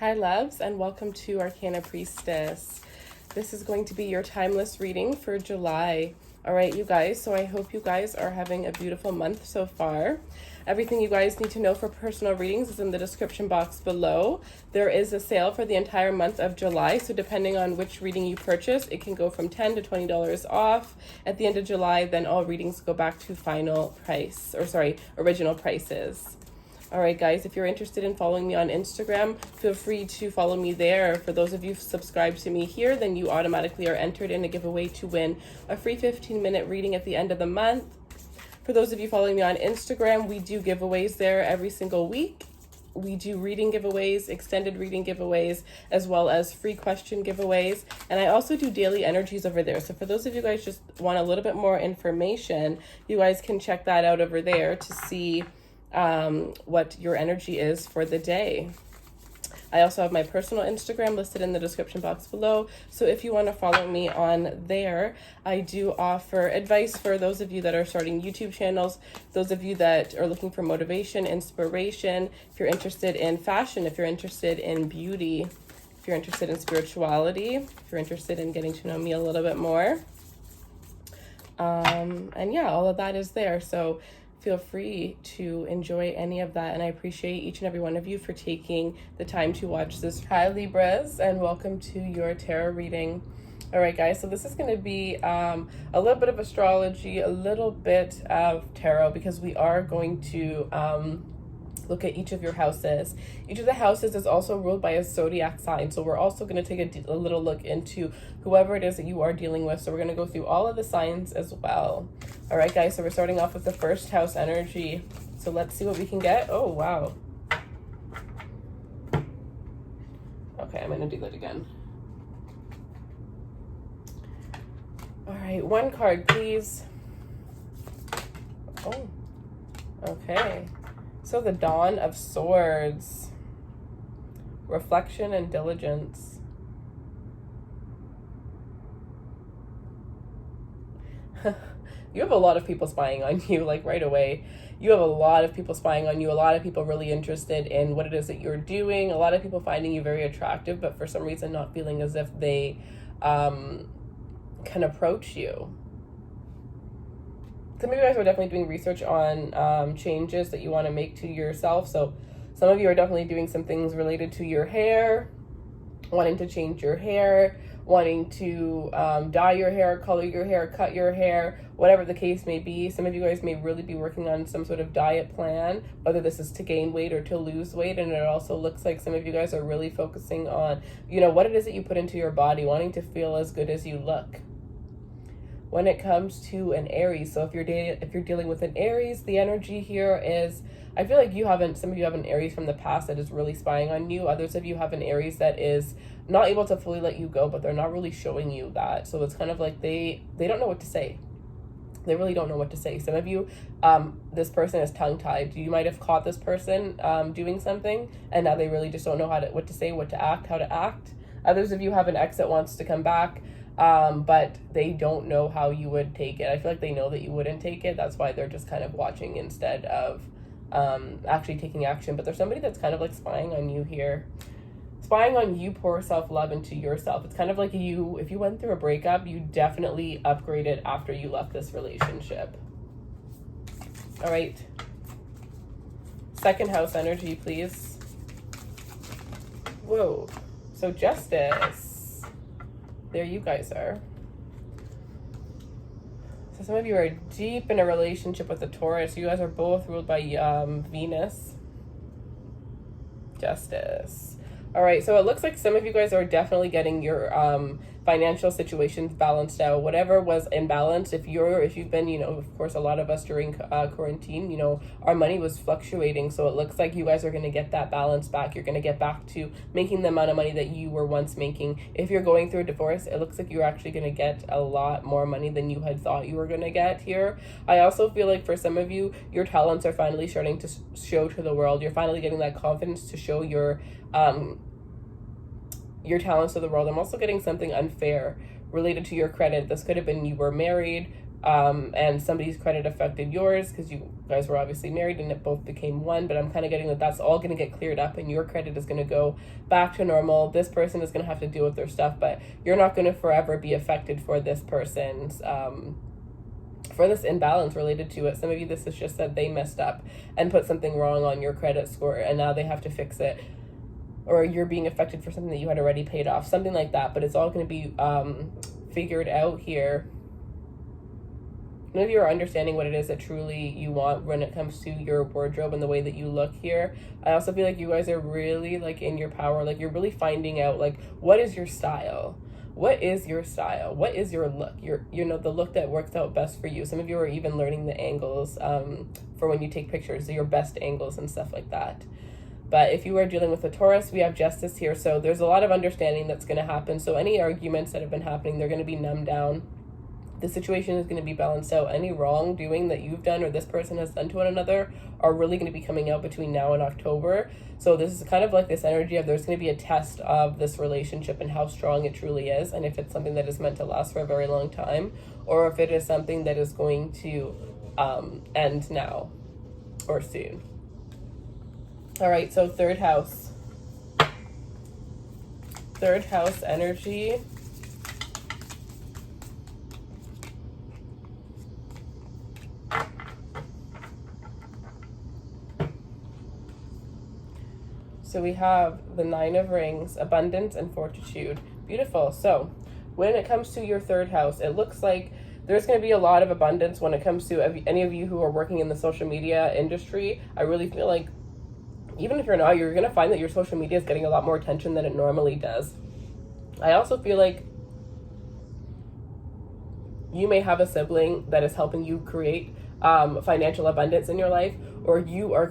Hi loves, and welcome to Arcana Priestess. This is going to be your timeless reading for July. All right, you guys, so I hope you guys are having a beautiful month so far. Everything you guys need to know for personal readings is in the description box below. There is a sale for the entire month of July, so depending on which reading you purchase, it can go from $10 to $20 off. At the end of July, then all readings go back to original prices. All right, guys, if you're interested in following me on Instagram, feel free to follow me there. For those of you subscribed to me here, then you automatically are entered in a giveaway to win a free 15-minute reading at the end of the month. For those of you following me on Instagram, we do giveaways there every single week. We do reading giveaways, extended reading giveaways, as well as free question giveaways. And I also do daily energies over there. So for those of you guys just want a little bit more information, you guys can check that out over there to see what your energy is for the day. I also have my personal Instagram listed in the description box below. So if you want to follow me on there, I do offer advice for those of you that are starting YouTube channels, those of you that are looking for motivation, inspiration, if you're interested in fashion, if you're interested in beauty, if you're interested in spirituality, if you're interested in getting to know me a little bit more. And yeah, all of that is there. So feel free to enjoy any of that, and I appreciate each and every one of you for taking the time to watch this. Hi Libras, and welcome to your tarot reading. All right guys, so this is going to be a little bit of astrology, a little bit of tarot, because we are going to look at each of your houses. Each of the houses is also ruled by a zodiac sign, so we're also going to take a little look into whoever it is that you are dealing with. So we're going to go through all of the signs as well. All right guys, so we're starting off with the first house energy, so let's see what we can get. Oh wow, okay, I'm going to do that again. All right, one card please. Oh, okay. So the Dawn of Swords, reflection and diligence. You have a lot of people spying on you, like right away. You have a lot of people spying on you, a lot of people really interested in what it is that you're doing, a lot of people finding you very attractive, but for some reason not feeling as if they can approach you. Some of you guys are definitely doing research on changes that you want to make to yourself. So some of you are definitely doing some things related to your hair, wanting to change your hair, wanting to dye your hair, color your hair, cut your hair, whatever the case may be. Some of you guys may really be working on some sort of diet plan, whether this is to gain weight or to lose weight. And it also looks like some of you guys are really focusing on, what it is that you put into your body, wanting to feel as good as you look. When it comes to an Aries, so if you're dealing with an Aries, the energy here is, I feel like some of you have an Aries from the past that is really spying on you. Others of you have an Aries that is not able to fully let you go, but they're not really showing you that. So it's kind of like they don't know what to say. They really don't know what to say. Some of you, this person is tongue-tied. You might have caught this person doing something, and now they really just don't know what to say, what to act, how to act. Others of you have an ex that wants to come back, but they don't know how you would take it. I feel like they know that you wouldn't take it. That's why they're just kind of watching instead of actually taking action. But there's somebody that's kind of like spying on you here. Spying on you, pour self-love into yourself. It's kind of like if you went through a breakup, you definitely upgraded after you left this relationship. All right. Second house energy, please. Whoa. So Justice. There you guys are. So some of you are deep in a relationship with a Taurus. You guys are both ruled by Venus. Justice. All right, so it looks like some of you guys are definitely getting your financial situations balanced out. Whatever was imbalanced, if you've been, of course, a lot of us during quarantine, our money was fluctuating. So it looks like you guys are going to get that balance back. You're going to get back to making the amount of money that you were once making. If you're going through a divorce, it looks like you're actually going to get a lot more money than you had thought you were going to get here. I also feel like for some of you, your talents are finally starting to show to the world. You're finally getting that confidence to show your talents to the world. I'm also getting something unfair related to your credit. This could have been you were married, and somebody's credit affected yours because you guys were obviously married and it both became one. But I'm kind of getting that that's all going to get cleared up and your credit is going to go back to normal. This person is going to have to deal with their stuff, but you're not going to forever be affected for this person's for this imbalance related to it. Some of you, this is just that they messed up and put something wrong on your credit score and now they have to fix it, or you're being affected for something that you had already paid off, something like that. But it's all going to be figured out here. None of you are understanding what it is that truly you want when it comes to your wardrobe and the way that you look here. I also feel like you guys are really like in your power. Like you're really finding out like what is your style. What is your style? What is your look? You know, the look that works out best for you. Some of you are even learning the angles for when you take pictures, so your best angles and stuff like that. But if you are dealing with a Taurus, we have Justice here. So there's a lot of understanding that's going to happen. So any arguments that have been happening, they're going to be numbed down. The situation is going to be balanced out. Any wrongdoing that you've done or this person has done to one another are really going to be coming out between now and October. So this is kind of like this energy of there's going to be a test of this relationship and how strong it truly is, and if it's something that is meant to last for a very long time, or if it is something that is going to end now or soon. All right, so third house. Third house energy. So we have the Nine of Rings, abundance and fortitude. Beautiful. So when it comes to your third house, it looks like there's going to be a lot of abundance when it comes to any of you who are working in the social media industry. I really feel like even if you're not, you're going to find that your social media is getting a lot more attention than it normally does. I also feel like you may have a sibling that is helping you create financial abundance in your life, or you are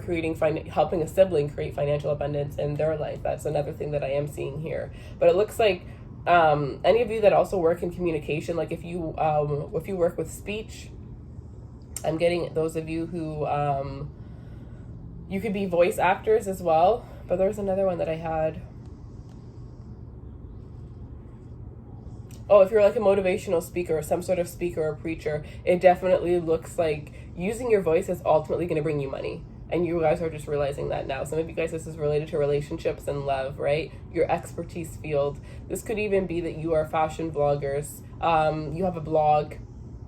helping a sibling create financial abundance in their life. That's another thing that I am seeing here. But it looks like any of you that also work in communication, like if you work with speech, I'm getting those of you who you could be voice actors as well. But there's another one that I had. Oh, if you're like a motivational speaker or some sort of speaker or preacher, it definitely looks like using your voice is ultimately going to bring you money. And you guys are just realizing that now. Some of you guys, this is related to relationships and love, right? Your expertise field. This could even be that you are fashion vloggers. You have a blog.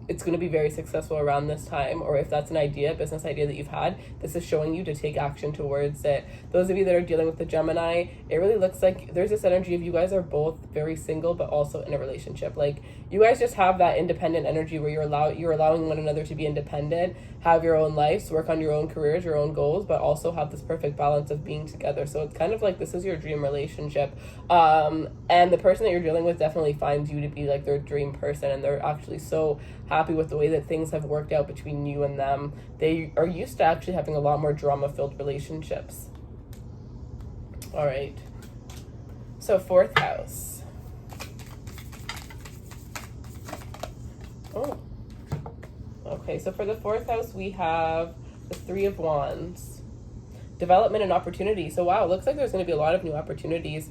It's going to be very successful around this time. Or if that's an idea, business idea that you've had, this is showing you to take action towards it. Those of you that are dealing with the Gemini, it really looks like there's this energy of you guys are both very single, but also in a relationship. Like you guys just have that independent energy where you're allowing one another to be independent, have your own lives, work on your own careers, your own goals, but also have this perfect balance of being together. So it's kind of like this is your dream relationship. And the person that you're dealing with definitely finds you to be like their dream person, and they're actually so happy with the way that things have worked out between you and them. They are used to actually having a lot more drama-filled relationships. All right. So fourth house. Oh. Okay, so for the fourth house, we have the Three of Wands. Development and opportunity. So wow, it looks like there's going to be a lot of new opportunities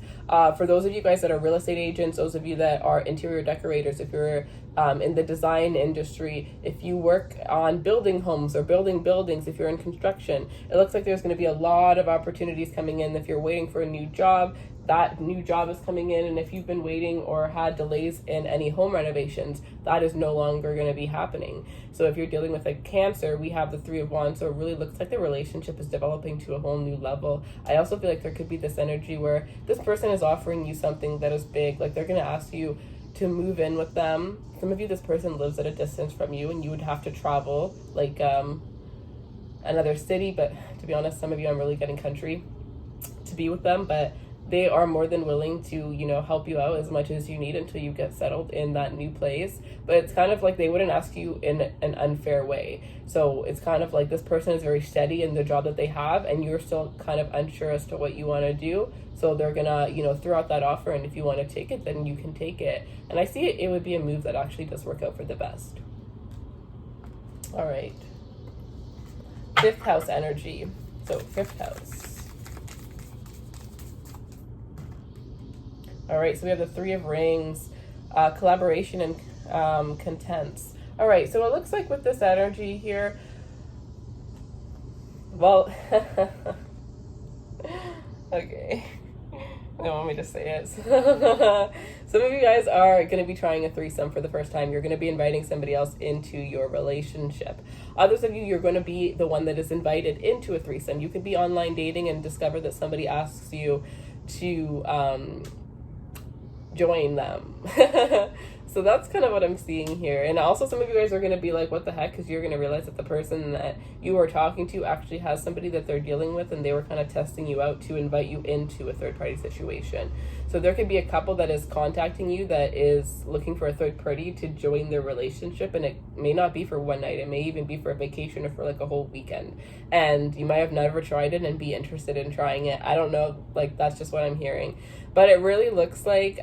for those of you guys that are real estate agents, those of you that are interior decorators, if you're in the design industry, if you work on building homes or building buildings, if you're in construction, it looks like there's going to be a lot of opportunities coming in. If you're waiting for a new job, that new job is coming in. And if you've been waiting or had delays in any home renovations, that is no longer going to be happening. So if you're dealing with a Cancer, we have the Three of Wands. So it really looks like the relationship is developing to a whole new level. I also feel like there could be this energy where this person is offering you something that is big. Like they're going to ask you to move in with them. Some of you, this person lives at a distance from you and you would have to travel like another city. But to be honest, some of you, I'm really getting country to be with them. But they are more than willing to, you know, help you out as much as you need until you get settled in that new place. But it's kind of like they wouldn't ask you in an unfair way. So it's kind of like this person is very steady in the job that they have, and you're still kind of unsure as to what you want to do. So they're gonna, you know, throw out that offer, and if you want to take it, then you can take it. And I see it would be a move that actually does work out for the best. All right. Fifth house energy. So fifth house. All right, so we have the Three of Rings, collaboration and contents. All right, so it looks like with this energy here, well, okay. They want me to say it. Some of you guys are going to be trying a threesome for the first time. You're going to be inviting somebody else into your relationship. Others of you, you're going to be the one that is invited into a threesome. You could be online dating and discover that somebody asks you to join them. So that's kind of what I'm seeing here. And also some of you guys are going to be like, what the heck? Because you're going to realize that the person that you are talking to actually has somebody that they're dealing with, and they were kind of testing you out to invite you into a third party situation. So there could be a couple that is contacting you that is looking for a third party to join their relationship, and it may not be for one night. It may even be for a vacation or for like a whole weekend. And you might have never tried it and be interested in trying it. I don't know, like that's just what I'm hearing. But it really looks like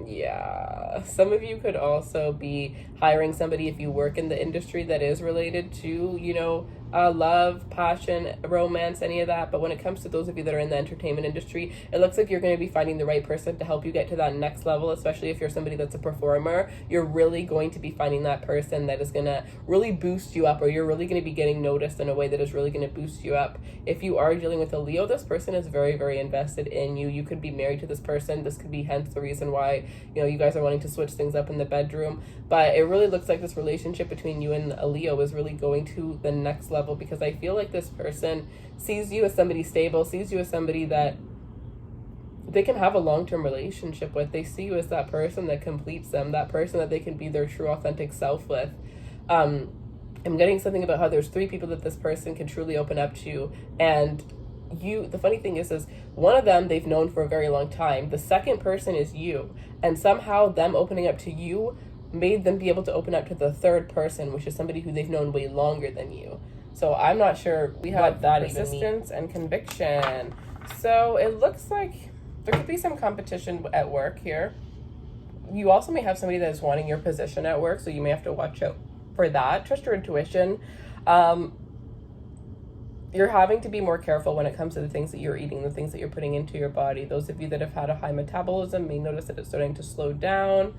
yeah, some of you could also be hiring somebody if you work in the industry that is related to, you know, love, passion, romance, any of that. But when it comes to those of you that are in the entertainment industry, it looks like you're going to be finding the right person to help you get to that next level, especially if you're somebody that's a performer. You're really going to be finding that person that is going to really boost you up, or you're really going to be getting noticed in a way that is really going to boost you up. If you are dealing with a Leo, this person is very, very invested in you. You could be married to this person. This could be hence the reason why, you know, you guys are wanting to switch things up in the bedroom. But it really looks like this relationship between you and a Leo is really going to the next level, because I feel like this person sees you as somebody stable, sees you as somebody that they can have a long-term relationship with. They see you as that person that completes them, that person that they can be their true authentic self with. I'm getting something about how there's 3 people that this person can truly open up to, and you, the funny thing is one of them they've known for a very long time. The second person is you, and somehow them opening up to you made them be able to open up to the third person, which is somebody who they've known way longer than you. So I'm not sure we have that persistence and conviction. So it looks like there could be some competition at work here. You also may have somebody that is wanting your position at work, so you may have to watch out for that. Trust your intuition. You're having to be more careful when it comes to the things that you're eating, the things that you're putting into your body. Those of you that have had a high metabolism may notice that it's starting to slow down.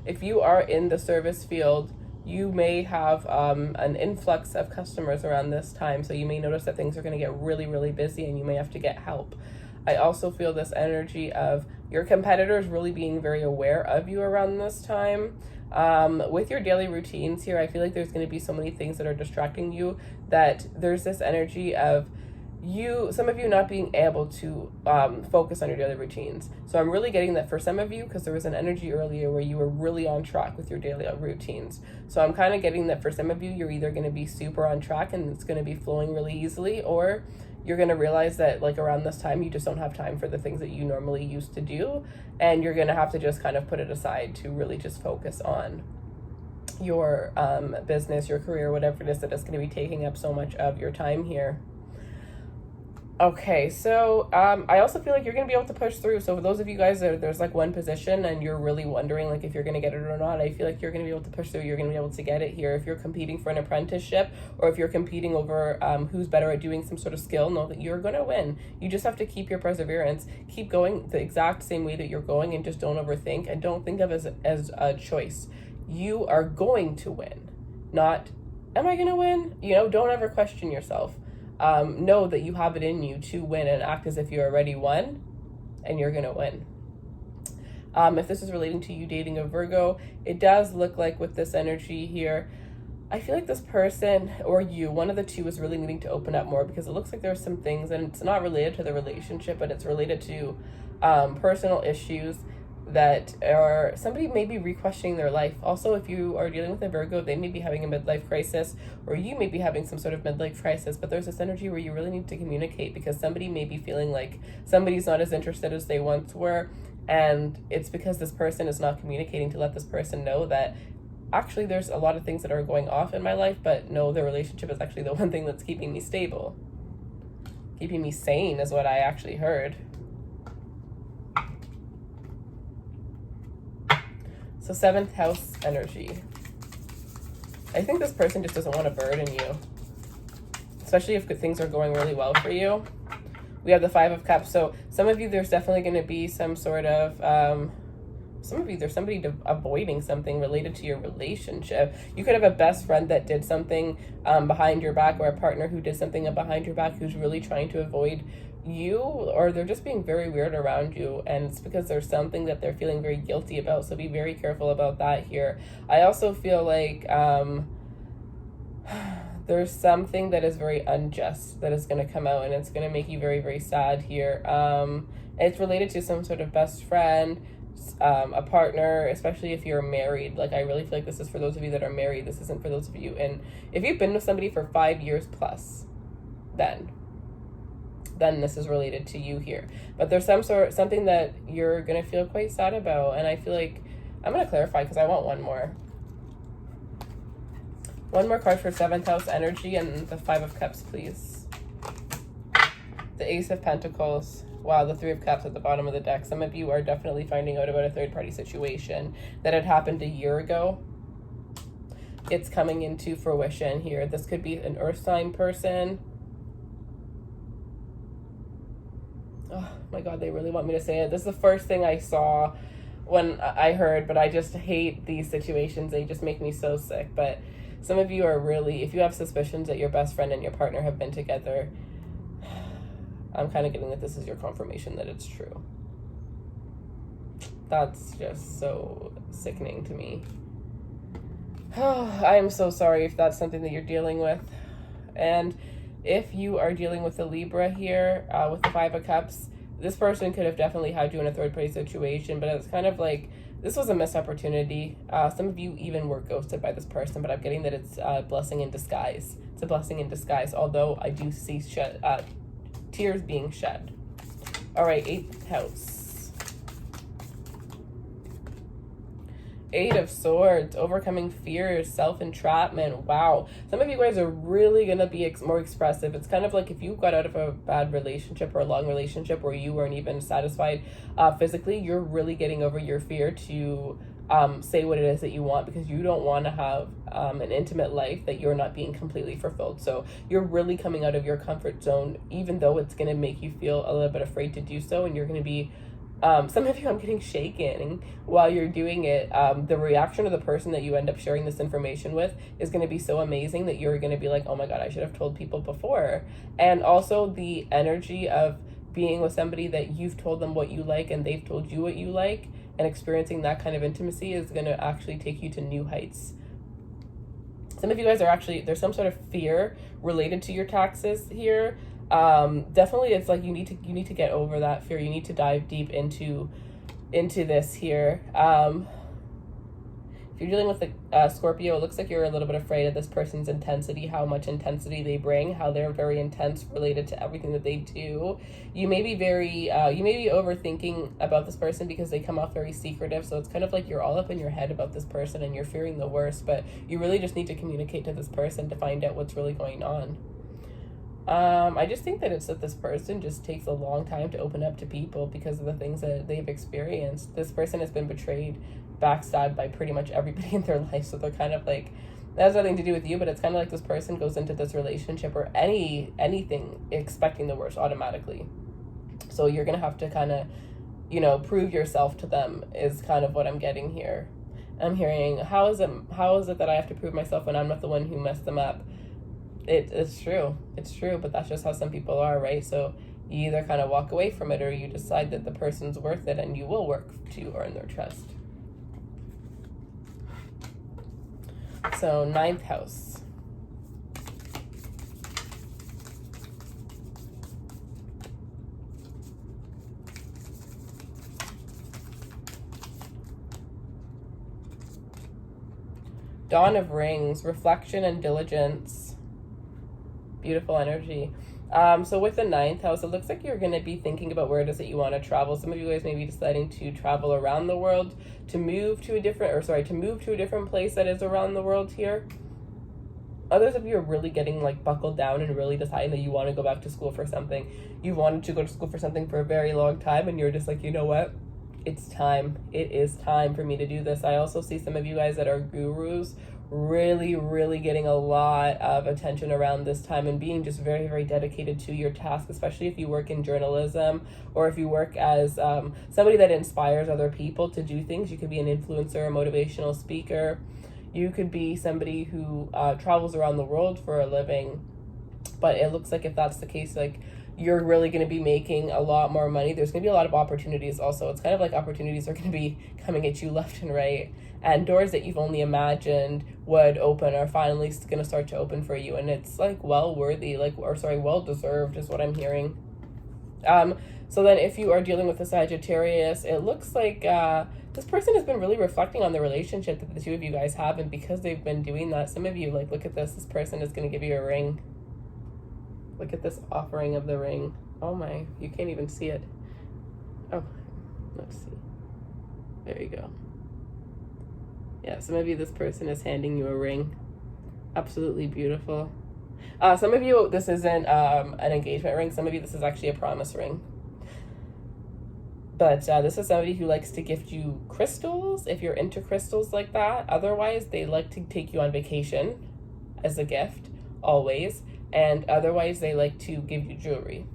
If you are in the service field, you may have an influx of customers around this time. So you may notice that things are going to get really, really busy, and you may have to get help. I also feel this energy of your competitors really being very aware of you around this time. With your daily routines here, I feel like there's going to be so many things that are distracting you that there's this energy of some of you not being able to focus on your daily routines. So I'm really getting that for some of you, because there was an energy earlier where you were really on track with your daily routines. So I'm kind of getting that for some of you, you're either going to be super on track and it's going to be flowing really easily, or you're going to realize that like around this time, you just don't have time for the things that you normally used to do. And you're going to have to just kind of put it aside to really just focus on your business, your career, whatever it is that is going to be taking up so much of your time here. Okay, so I also feel like you're going to be able to push through. So for those of you guys that there's like one position and you're really wondering like if you're going to get it or not, I feel like you're going to be able to push through. You're going to be able to get it here. If you're competing for an apprenticeship, or if you're competing over who's better at doing some sort of skill, know that you're going to win. You just have to keep your perseverance. Keep going the exact same way that you're going, and just don't overthink, and don't think of it as a choice. You are going to win, not, am I going to win? You know, don't ever question yourself. Know that you have it in you to win, and act as if you already won, and you're going to win. If this is relating to you dating a Virgo, it does look like with this energy here, I feel like this person or you, one of the two, is really needing to open up more, because it looks like there's some things, and it's not related to the relationship, but it's related to personal issues that are, somebody may be re-questioning their life. Also, if you are dealing with a Virgo, they may be having a midlife crisis, or you may be having some sort of midlife crisis, but there's this energy where you really need to communicate, because somebody may be feeling like somebody's not as interested as they once were, and it's because this person is not communicating to let this person know that actually there's a lot of things that are going off in my life, but no, the relationship is actually the one thing that's keeping me stable. Keeping me sane is what I actually heard. So 7th house energy. I think this person just doesn't want to burden you, especially if things are going really well for you. We have the 5 of Cups. So some of you, there's definitely going to be some sort of some of you, there's somebody avoiding something related to your relationship. You could have a best friend that did something behind your back, or a partner who did something behind your back who's really trying to avoid you, or they're just being very weird around you, and it's because there's something that they're feeling very guilty about. So be very careful about that here. I also feel like there's something that is very unjust that is going to come out, and it's going to make you very, very sad here. It's related to some sort of best friend, a partner, especially if you're married. Like, I really feel like this is for those of you that are married. This isn't for those of you. And if you've been with somebody for 5 years plus, then this is related to you here. But there's something that you're going to feel quite sad about. And I feel like I'm going to clarify, because I want one more. One more card for 7th house energy, and the 5 of Cups, please. The Ace of Pentacles. Wow, the 3 of Cups at the bottom of the deck. Some of you are definitely finding out about a third-party situation that had happened a year ago. It's coming into fruition here. This could be an earth sign person. Oh my God, they really want me to say it. This is the first thing I saw when I heard, but I just hate these situations. They just make me so sick. But some of you are really, if you have suspicions that your best friend and your partner have been together, I'm kind of getting that this is your confirmation that it's true. That's just so sickening to me. I am so sorry if that's something that you're dealing with. And if you are dealing with a Libra here, with the 5 of Cups, this person could have definitely had you in a third-party situation, but it's kind of like, this was a missed opportunity. Some of you even were ghosted by this person, but I'm getting that it's a blessing in disguise. It's a blessing in disguise, although I do see tears being shed. All right, 8th house. 8 of Swords, overcoming fears, self-entrapment. Wow. Some of you guys are really going to be more expressive. It's kind of like if you got out of a bad relationship or a long relationship where you weren't even satisfied physically, you're really getting over your fear to say what it is that you want, because you don't want to have an intimate life that you're not being completely fulfilled. So you're really coming out of your comfort zone, even though it's going to make you feel a little bit afraid to do so, and you're going to be some of you, I'm getting shaken while you're doing it. The reaction of the person that you end up sharing this information with is going to be so amazing that you're going to be like, oh my God, I should have told people before. And also the energy of being with somebody that you've told them what you like and they've told you what you like, and experiencing that kind of intimacy is going to actually take you to new heights. Some of you guys are actually, there's some sort of fear related to your taxes here. Definitely it's like you need to get over that fear. You need to dive deep into this here. If you're dealing with a Scorpio, it looks like you're a little bit afraid of this person's intensity, how much intensity they bring, how they're very intense related to everything that they do. You may be overthinking about this person because they come off very secretive. So it's kind of like you're all up in your head about this person and you're fearing the worst, but you really just need to communicate to this person to find out what's really going on. I just think that it's that this person just takes a long time to open up to people because of the things that they've experienced. This person has been betrayed, backstabbed by pretty much everybody in their life. So they're kind of like, that has nothing to do with you, but it's kind of like this person goes into this relationship or anything expecting the worst automatically. So you're going to have to kind of, prove yourself to them is kind of what I'm getting here. I'm hearing, how is it that I have to prove myself when I'm not the one who messed them up? It's true, but that's just how some people are, right? So you either kind of walk away from it or you decide that the person's worth it and you will work to earn their trust. So 9th house. Dawn of Rings, reflection and diligence. Beautiful energy. So with the 9th house, it looks like you're going to be thinking about where it is that you want to travel. Some of you guys may be deciding to travel around the world, to move to a different place that is around the world here. Others of you are really getting like buckled down and really deciding that you want to go back to school for something. You wanted to go to school for something for a very long time and you're just like, you know what? It's time. It is time for me to do this. I also see some of you guys that are gurus really, really getting a lot of attention around this time and being just very, very dedicated to your task, especially if you work in journalism or if you work as somebody that inspires other people to do things. You could be an influencer, a motivational speaker. You could be somebody who travels around the world for a living. But it looks like if that's the case, like, you're really going to be making a lot more money. There's going to be a lot of opportunities also. It's kind of like opportunities are going to be coming at you left and right. And doors that you've only imagined would open are finally going to start to open for you. And it's like well deserved is what I'm hearing. So then if you are dealing with a Sagittarius, it looks like this person has been really reflecting on the relationship that the two of you guys have. And because they've been doing that, some of you, like, look at this. This person is going to give you a ring. Look at this offering of the ring. Oh my, you can't even see it. Oh, let's see. There you go. Yeah, so maybe this person is handing you a ring. Absolutely beautiful. Some of you, this isn't an engagement ring. Some of you, this is actually a promise ring. But this is somebody who likes to gift you crystals, if you're into crystals like that. Otherwise, they like to take you on vacation as a gift, always. And otherwise, they like to give you jewelry.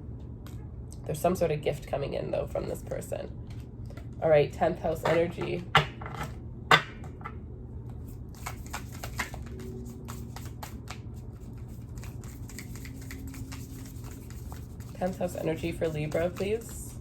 There's some sort of gift coming in, though, from this person. All right, 10th house energy. House energy for Libra, please.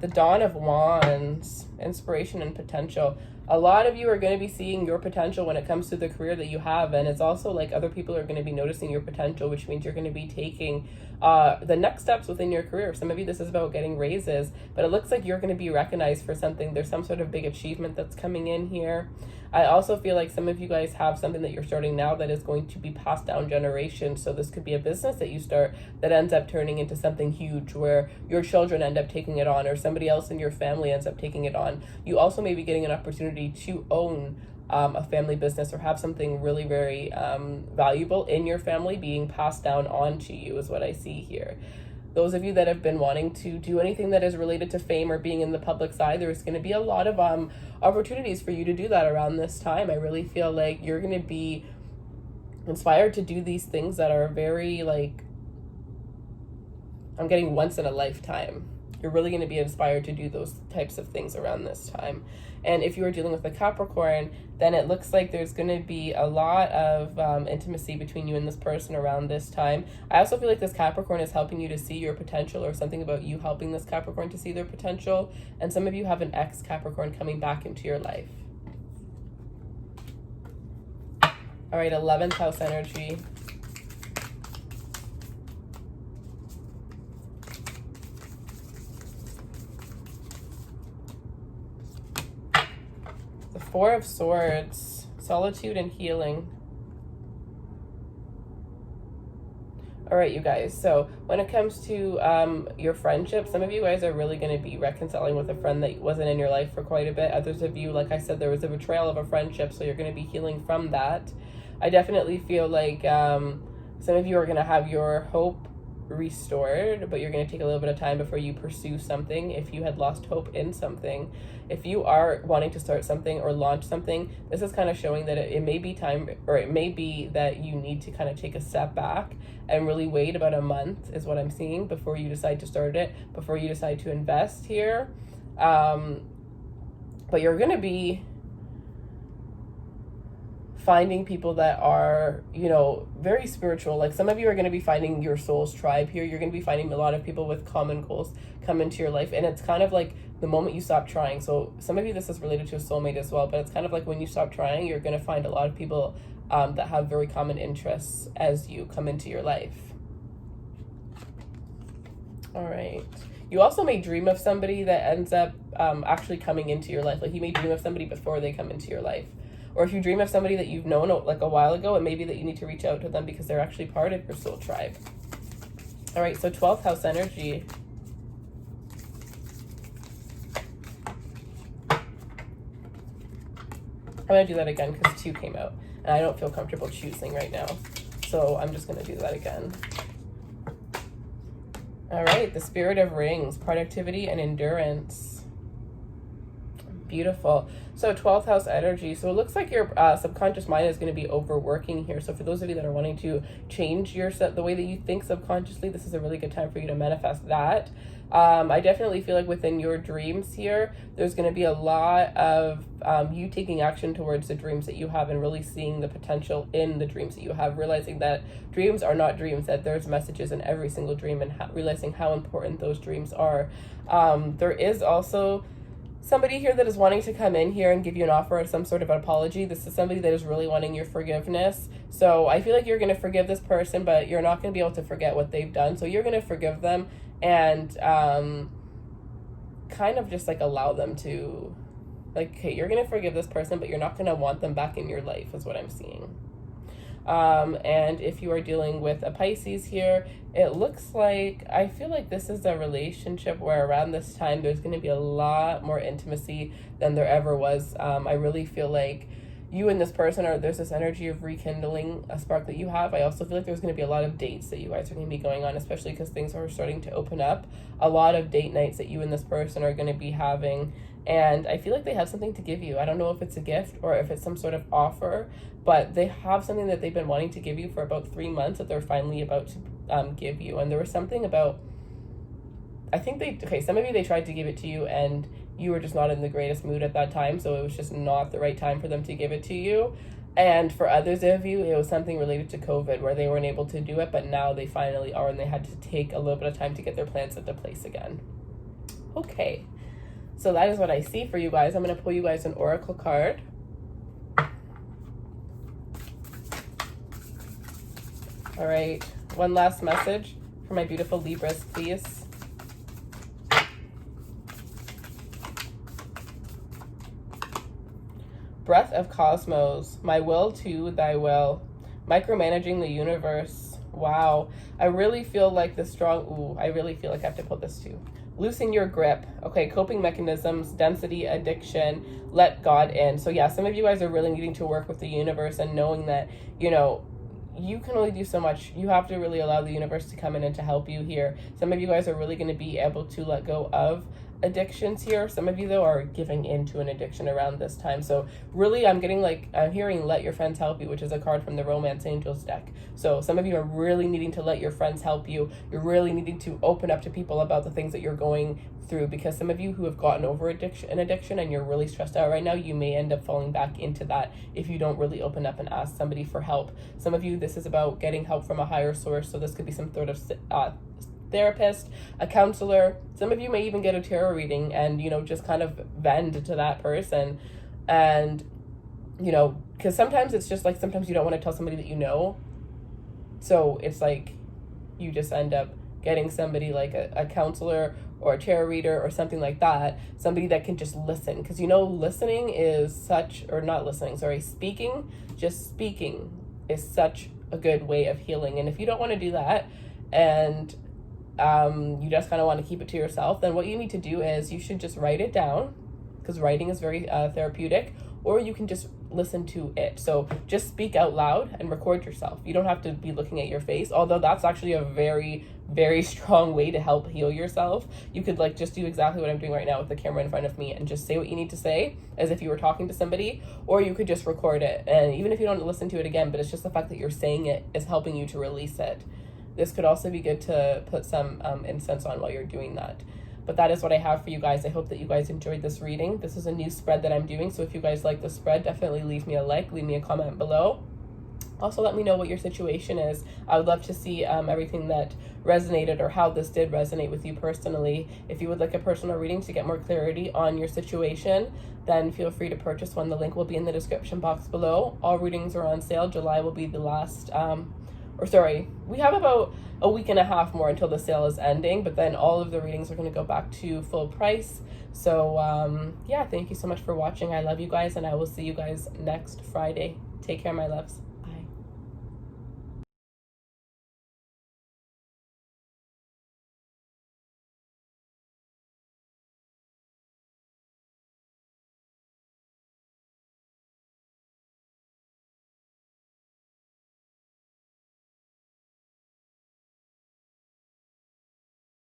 The Dawn of Wands, inspiration and potential. A lot of you are going to be seeing your potential when it comes to the career that you have, and it's also like other people are going to be noticing your potential, which means you're going to be taking the next steps within your career. Some of you, this is about getting raises, but it looks like you're going to be recognized for something. There's some sort of big achievement that's coming in here. I also feel like some of you guys have something that you're starting now that is going to be passed down generations. So this could be a business that you start that ends up turning into something huge where your children end up taking it on or somebody else in your family ends up taking it on. You also may be getting an opportunity to own a family business or have something really very valuable in your family being passed down on to you is what I see here. Those of you that have been wanting to do anything that is related to fame or being in the public side, there's going to be a lot of opportunities for you to do that around this time. I really feel like you're going to be inspired to do these things that are very, like, I'm getting once in a lifetime. You're really going to be inspired to do those types of things around this time. And if you are dealing with a Capricorn, then it looks like there's going to be a lot of intimacy between you and this person around this time. I also feel like this Capricorn is helping you to see your potential, or something about you helping this Capricorn to see their potential. And some of you have an ex-Capricorn coming back into your life. All right, 11th house energy. Four of Swords, solitude and healing. All right, you guys. So when it comes to your friendship, some of you guys are really going to be reconciling with a friend that wasn't in your life for quite a bit. Others of you, like I said, there was a betrayal of a friendship, so you're going to be healing from that. I definitely feel like some of you are going to have your hope restored, but you're going to take a little bit of time before you pursue something if you had lost hope in something. If you are wanting to start something or launch something, this is kind of showing that it may be time, or it may be that you need to kind of take a step back and really wait about a month is what I'm seeing before you decide to start it, before you decide to invest here. But you're going to be finding people that are, you know, very spiritual. Like some of you are going to be finding your soul's tribe here. You're going to be finding a lot of people with common goals come into your life. And it's kind of like the moment you stop trying. So some of you, this is related to a soulmate as well, but it's kind of like when you stop trying, you're going to find a lot of people that have very common interests as you come into your life. All right. You also may dream of somebody that ends up actually coming into your life. Like you may dream of somebody before they come into your life. Or if you dream of somebody that you've known like a while ago, it may be that you need to reach out to them because they're actually part of your soul tribe. All right, so 12th house energy. I'm going to do that again because 2 came out. And I don't feel comfortable choosing right now. So I'm just going to do that again. All right, the Spirit of Rings, productivity and endurance. Beautiful. So 12th house energy. So it looks like your subconscious mind is going to be overworking here. So for those of you that are wanting to change the way that you think subconsciously, this is a really good time for you to manifest that. I definitely feel like within your dreams here, there's going to be a lot of you taking action towards the dreams that you have and really seeing the potential in the dreams that you have, realizing that dreams are not dreams, that there's messages in every single dream, and realizing how important those dreams are. There is also somebody here that is wanting to come in here and give you an offer of some sort of an apology. This is somebody that is really wanting your forgiveness. So I feel like you're going to forgive this person, but you're not going to be able to forget what they've done. So you're going to forgive them and kind of just like allow them to, like, okay, you're going to forgive this person, but you're not going to want them back in your life is what I'm seeing. And if you are dealing with a Pisces here, it looks like, I feel like this is a relationship where around this time there's going to be a lot more intimacy than there ever was. I really feel like you and this person there's this energy of rekindling a spark that you have. I also feel like there's going to be a lot of dates that you guys are going to be going on, especially because things are starting to open up. A lot of date nights that you and this person are going to be having. And I feel like they have something to give you. I don't know if it's a gift or if it's some sort of offer, but they have something that they've been wanting to give you for about 3 months that they're finally about to give you. And there was something about, I think some of you, they tried to give it to you and you were just not in the greatest mood at that time. So it was just not the right time for them to give it to you. And for others of you, it was something related to COVID where they weren't able to do it, but now they finally are, and they had to take a little bit of time to get their plans into place again. Okay. So that is what I see for you guys. I'm going to pull you guys an oracle card. All right. One last message for my beautiful Libras, please. Breath of cosmos. My will to thy will. Micromanaging the universe. Wow. I really feel like I really feel like I have to put this too. Loosen your grip. Okay, coping mechanisms, density, addiction, let God in. So yeah, some of you guys are really needing to work with the universe and knowing that, you can only do so much. You have to really allow the universe to come in and to help you here. Some of you guys are really going to be able to let go of addictions here. Some of you, though, are giving into an addiction around this time. So really, I'm hearing let your friends help you, which is a card from the Romance Angels deck. So some of you are really needing to let your friends help you. You're really needing to open up to people about the things that you're going through, because some of you who have gotten over addiction and you're really stressed out right now, you may end up falling back into that if you don't really open up and ask somebody for help. Some of you, this is about getting help from a higher source. So this could be some sort of therapist, a counselor. Some of you may even get a tarot reading and, just kind of vent to that person. And, because sometimes it's just like, sometimes you don't want to tell somebody that you know. So it's like, you just end up getting somebody like a counselor or a tarot reader or something like that. Somebody that can just listen. Because, listening is speaking is such a good way of healing. And if you don't want to do that, and you just kind of want to keep it to yourself, then what you need to do is you should just write it down, because writing is very therapeutic, or you can just listen to it. So just speak out loud and record yourself. You don't have to be looking at your face, although that's actually a very, very strong way to help heal yourself. You could just do exactly what I'm doing right now with the camera in front of me and just say what you need to say as if you were talking to somebody, or you could just record it. And even if you don't listen to it again, but it's just the fact that you're saying it is helping you to release it. This could also be good to put some incense on while you're doing that. But that is what I have for you guys. I hope that you guys enjoyed this reading. This is a new spread that I'm doing. So if you guys like the spread, definitely leave me a like, leave me a comment below. Also, let me know what your situation is. I would love to see everything that resonated or how this did resonate with you personally. If you would like a personal reading to get more clarity on your situation, then feel free to purchase one. The link will be in the description box below. All readings are on sale. July will be the last... we have about a week and a half more until the sale is ending, but then all of the readings are going to go back to full price. So, yeah, thank you so much for watching. I love you guys, and I will see you guys next Friday. Take care, my loves.